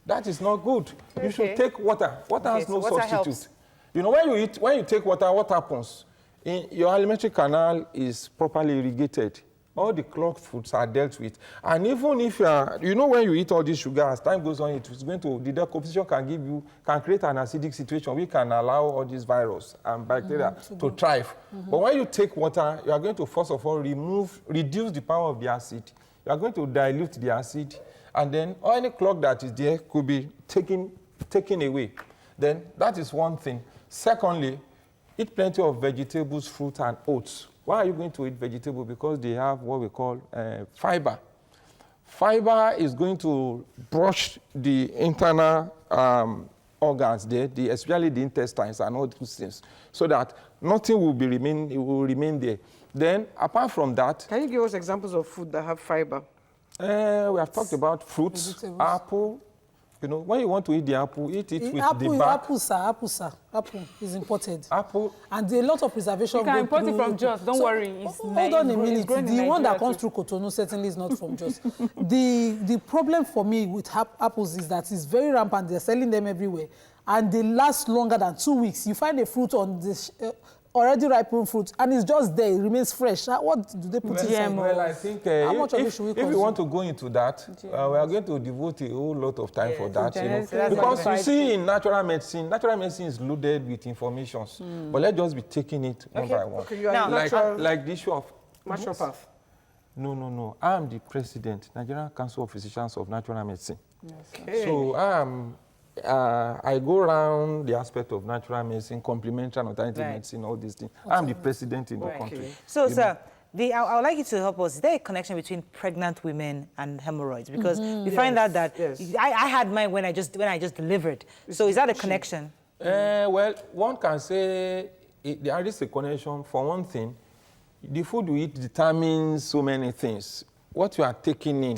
That is not good. Okay. You should take water. Water has no substitute. Helps. You know, when you take water, what happens? Your alimentary canal is properly irrigated. All the clogged foods are dealt with. And even if you know, when you eat all this sugar, as time goes on, the decomposition can create an acidic situation which can allow all these virus and bacteria to thrive. But when you take water, you are going to, first of all, reduce the power of the acid. You are going to dilute the acid. And then any clog that is there could be taken away. Then that is one thing. Secondly, eat plenty of vegetables, fruit, and oats. Why are you going to eat vegetables? Because they have what we call fiber. Fiber is going to brush the internal organs there, especially the intestines and all those things, so that nothing will remain there. Then, apart from that... Can you give us examples of food that have fiber? We have talked about fruits, apple. You know, when you want to eat the apple, eat it with the back. Apple is imported. Apple. And a lot of preservation. You can import it from Jos, don't worry. Hold on a minute. The one that comes through Cotonou certainly is not from Jos. The problem for me with apples is that it's very rampant. They're selling them everywhere. And they last longer than 2 weeks. You find a fruit on this... already ripened fruit, and it's just there, it remains fresh. What do they put inside? Well, I think if we want to go into that, we are going to devote a whole lot of time for that. You know? Because you see, in natural medicine is loaded with information. But let's just be taking it one by one. Like the issue of... naturopath. No. I am the president, Nigerian Council of Physicians of Natural Medicine. Yes. Okay. So I go around the aspect of natural medicine, complementary and alternative medicine, all these things. I'm the president in the country. So, sir, I would like you to help us. Is there a connection between pregnant women and hemorrhoids? Because we find out that I had mine when I just delivered. So, is that a connection? Well, one can say there is a connection. For one thing, the food we eat determines so many things. What you are taking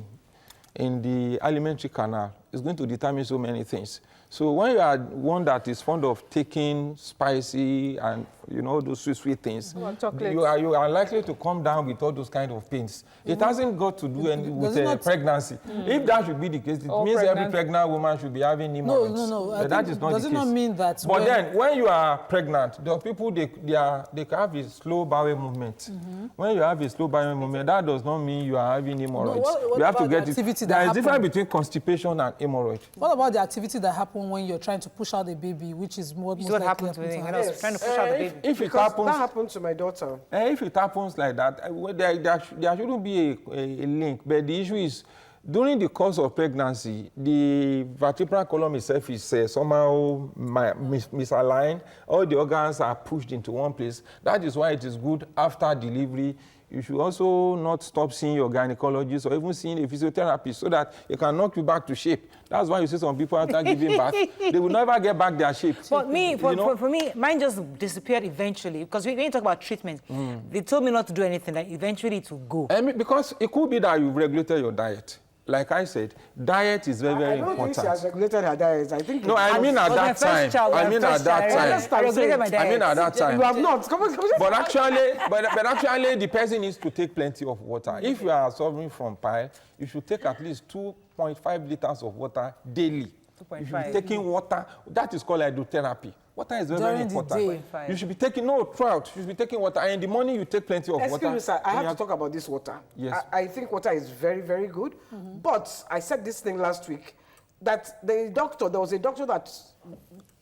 in the alimentary canal is going to determine so many things. So when you are one that is fond of taking spicy and those sweet things, you are likely to come down with all those kind of pains. It hasn't got to do with pregnancy. If that should be the case, it means every pregnant woman should be having hemorrhoids. No. But that is not the case. Does it not mean that? But then when you are pregnant, the people they can have a slow bowel movement. When you have a slow bowel movement, that does not mean you are having hemorrhoids. You have to get it. There is a difference between constipation and hemorrhoid. What about the activity that happens when you're trying to push out the baby, which is what most what likely happens with happens it. to I her? was trying to push out the baby. If it Because happens, that happened to my daughter. if it happens like that, well, there shouldn't be a link. But the issue is, during the course of pregnancy, the vertebral column itself is somehow misaligned. All the organs are pushed into one place. That is why it is good after delivery. You should also not stop seeing your gynecologist or even seeing a physiotherapist so that it can knock you back to shape. That's why you see some people after giving birth, they will never get back their shape. For me, for me, mine just disappeared eventually. Because when you talk about treatment, they told me not to do anything, that eventually it will go. Because it could be that you've regulated your diet. Like I said, diet is very, very I don't important. think she has regulated her diet. I think No, I mean at that time. I mean at that time. I regulated my diet. I mean at that time. you have not. Come on. But actually, the person needs to take plenty of water. If you are suffering from pile, you should take at least 2.5 liters of water daily. You should be taking water. That is called hydrotherapy. Water is very, very important. You should be taking, throughout. You should be taking water. And in the morning, you take plenty of water. Excuse me, sir. I have to talk about this water. Yes. I think water is very, very good. But I said this thing last week, that there was a doctor that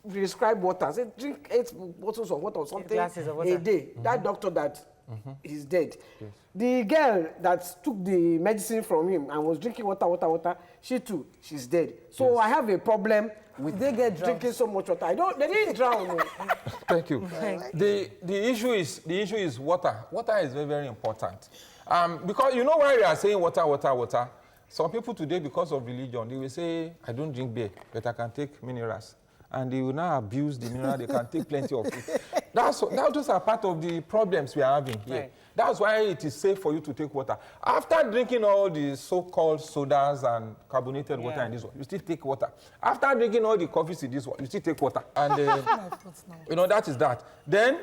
prescribed water. Said drink 8 bottles of water or something a day. That doctor that is dead. Yes. The girl that took the medicine from him and was drinking water, she too, she's dead. So I have a problem with drinking so much water. They didn't drown. Thank you. The issue is water. Water is very, very important. Because you know why we are saying water? Some people today, because of religion, they will say, I don't drink beer, but I can take minerals. And they will now abuse the mineral. They can take plenty of it. Those are part of the problems we are having here. Right. That's why it is safe for you to take water. After drinking all the so-called sodas and carbonated water in this one, you still take water. After drinking all the coffees in this one, you still take water. And that is that. Then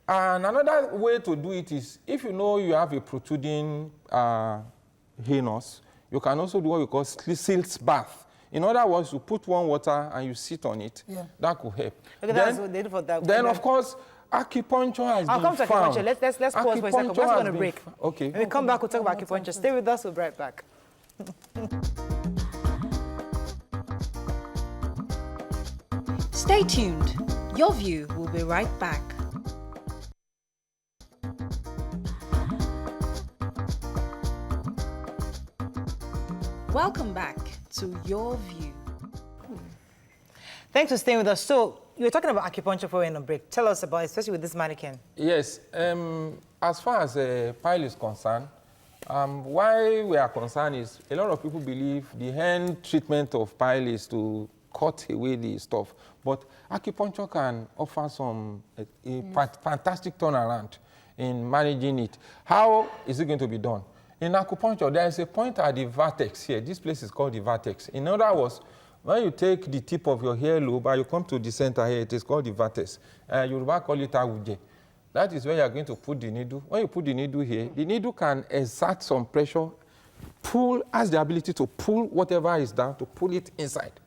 another way to do it is, if you know you have a protruding anus, you can also do what we call silt bath. In other words, you put warm water and you sit on it. Yeah. That could help. Okay, then, of course, acupuncture has been found. I'll come to acupuncture. Let's pause for a second. Let's go on a break. Okay. When we come back, we'll talk about acupuncture. Stay with us. We'll be right back. Stay tuned. Your View will be right back. Welcome back to Your View. Thanks for staying with us. So, you were talking about acupuncture before we went on break. Tell us about it, especially with this mannequin. Yes. As far as pile is concerned, why we are concerned is a lot of people believe the hand treatment of pile is to cut away the stuff. But acupuncture can offer some fantastic turnaround in managing it. How is it going to be done? In acupuncture, there is a point at the vertex here. This place is called the vertex. In other words, when you take the tip of your hair lobe and you come to the center here, it is called the vertex. Yoruba call it awuje. That is where you are going to put the needle. When you put the needle here, the needle can exert some pressure, has the ability to pull whatever is down, to pull it inside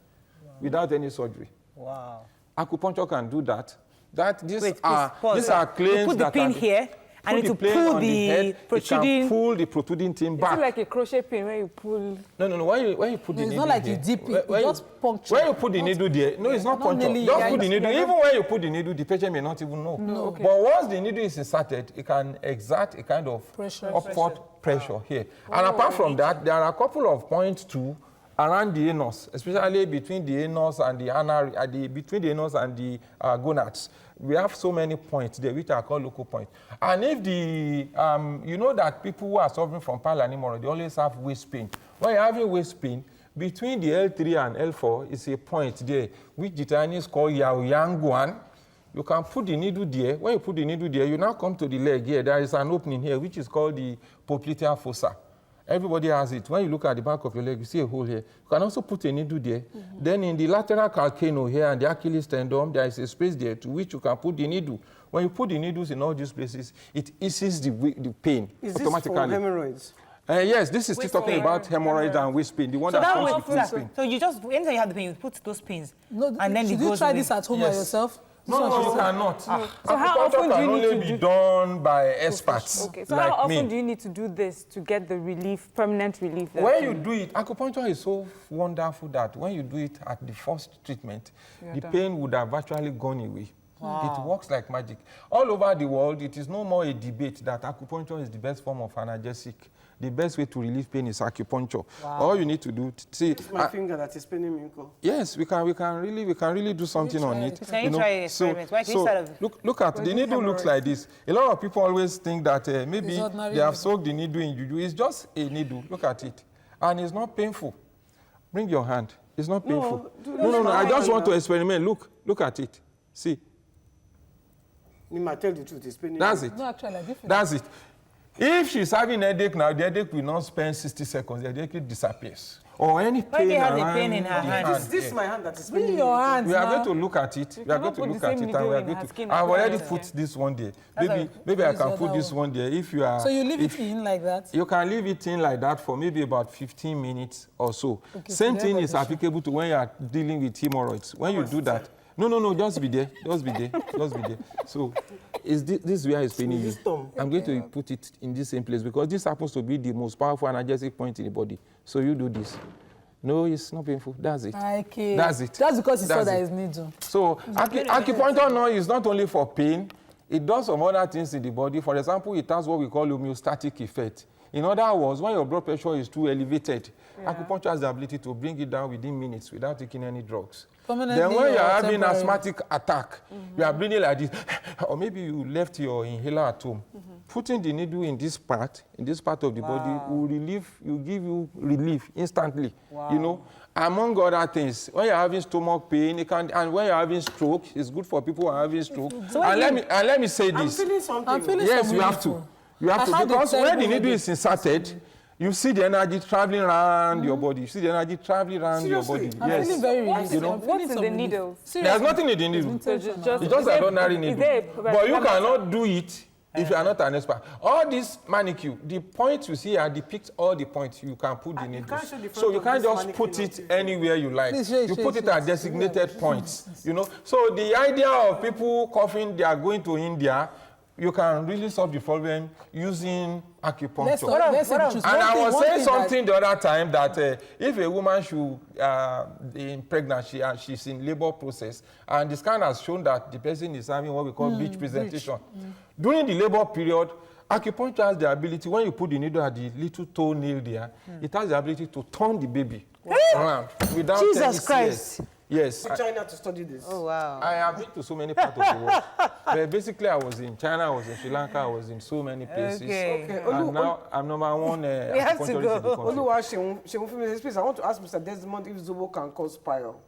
without any surgery. Wow. Acupuncture can do that. These are claims you put the pin here. And it will pull the protruding. It can pull the protruding thing back. It's like a crochet pin where you pull. No. When you put the needle, it's not like you dip it. You just puncture. When you put the needle there, no, it's not puncture. Just put the needle. Even when you put the needle, the patient may not even know. No. Okay. But once the needle is inserted, it can exert a kind of upward pressure here. And apart from that, there are a couple of points too around the anus, especially between the anus and the between the anus and the gonads. We have so many points there, which are called local points. And if you know that people who are suffering from pile and hemorrhoid, they always have waist pain. When you're having waist pain, between the L3 and L4 is a point there, which the Chinese call Yaoyangguan. You can put the needle there. When you put the needle there, you now come to the leg here. There is an opening here, which is called the popliteal fossa. Everybody has it. When you look at the back of your leg, you see a hole here. You can also put a needle there. Then in the lateral calcaneus here and the Achilles tendon, there is a space there to which you can put the needle. When you put the needles in all these places, it eases the pain automatically. Is this for hemorrhoids? Yes, this is still talking about hemorrhoids and waist pain. The one that comes with waist pain. So you just, anytime you have the pain, you put those pins. No, and then should you try this at home by yourself? No, you cannot. So how Acupuncture often do can you need only to be do? done by experts Okay, so like how often me. do you need to do this to get the relief, permanent relief? that When you- you do it, acupuncture is so wonderful that when you do it at the first treatment, the done. pain would have actually gone away. It works like magic. All over the world, it is no more a debate that acupuncture is the best form of analgesic. The best way to relieve pain is acupuncture. All you need to do, see, It's my finger that is paining me, uncle. yes, we can really do something on it. Can you try an experiment? Why can you start off? Look at the needle looks like this. A lot of people always think that maybe It's ordinary they have needle. soaked the needle in juju. It's just a needle. Look at it, and it's not painful. Bring your hand. It's not painful. No. I just want to experiment. Look at it. See, Nima, tell the truth, it's paining that's me. it. No, actually, different. That's it. If she's having a headache now, the headache will not spend 60 seconds. The headache disappears. Or any pain they have the around pain in the her hand? This yeah. is my hand that is Bring paining your me. hands We are now. going to look at it. We are going cannot to put look the at same it, and needle we are in going her to. skin I've and already put it put there. this one there. That's Maybe I Where's the can other put this one there. If you are. So you leave it in like that? You can leave it in like that for maybe about 15 minutes or so. Okay, Same so thing there is was applicable to when you are dealing with hemorrhoids. When you do that, no, just be there. Just be there. So, this is where it's paining you. I'm going to put it in the same place because this happens to be the most powerful analgesic point in the body. So you do this. No, it's not painful. That's it. Okay. That's it. Just because you saw That's that it. is needle. So acupuncture now is not only for pain, it does some other things in the body. For example, it has what we call homeostatic effect. In other words, when your blood pressure is too elevated, acupuncture has the ability to bring it down within minutes without taking any drugs. Permanently Then when or you're having temporary? asthmatic attack, you are breathing like this, or maybe you left your inhaler at home. Putting the needle in this part of the body will give you relief instantly. You know, among other things, when you're having stomach pain, and when you're having stroke, it's good for people who are having stroke. And let me say I'm this. feeling something. I'm feeling Yes, some you have relief. to. You have I to, had a because when terrible the needle headache. is inserted, you see the energy traveling around your body. You see the energy traveling around your body. Seriously? I'm Yes. feeling very relieved. You know? I'm feeling What's in some the relief. needles? Seriously. There's nothing in the needle. So just, It's just is an there- ordinary is needle. there a But you parameter? cannot do it if you are not an expert. All this manicure, the points you see here depict all the points you can put the needle. can't show the So front you of can't this just put mannequin it anywhere you like. Please, show You it, put show it it. at designated points, you know. So the idea of people coughing, they are going to India, you can really solve the problem using acupuncture. Let's say the truth. And I was One saying thing that- something the other time that if a woman should be pregnant, she's in labor process, and the scan has shown that the person is having what we call breech presentation. During the labor period, acupuncture has the ability, when you put the needle at the little toenail there, it has the ability to turn the baby around without Jesus any CS. Christ. Yes. To China to study this. Oh, wow. I have been to so many parts of the world. But basically, I was in China, I was in Sri Lanka, I was in so many places. Okay. And now I'm number one have to acupuncturist in go. the country. Oluwa Sheun, please, I want to ask Mr. Desmond if Zobo can cause spirals.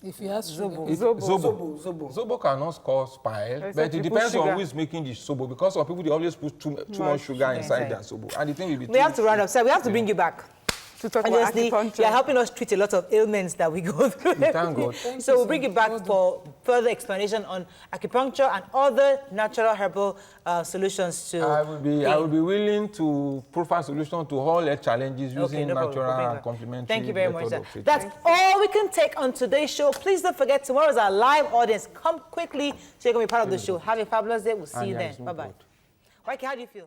If he has sugar. Zobo. Zobo cannot cause pile, It's but like it you put depends on sugar. who is making the Zobo. Because some people, they always put too much sugar inside their Zobo. And the thing will be We have to round up. So we have to bring you back. To talk about Honestly, acupuncture. you're helping us treat a lot of ailments that we go through. Thank God. So we'll bring you back for further explanation on acupuncture and other natural herbal solutions to I will be willing to provide solutions to all health challenges using no problem. We'll natural bring and that. complementary Thank you very much, method sir. of treatment. That's all we can take on today's show. Please don't forget, tomorrow is our live audience. Come quickly so you can be part of the show. Have a fabulous day. We'll see you And then. yes, no Bye-bye. God. Waiki, how do you feel?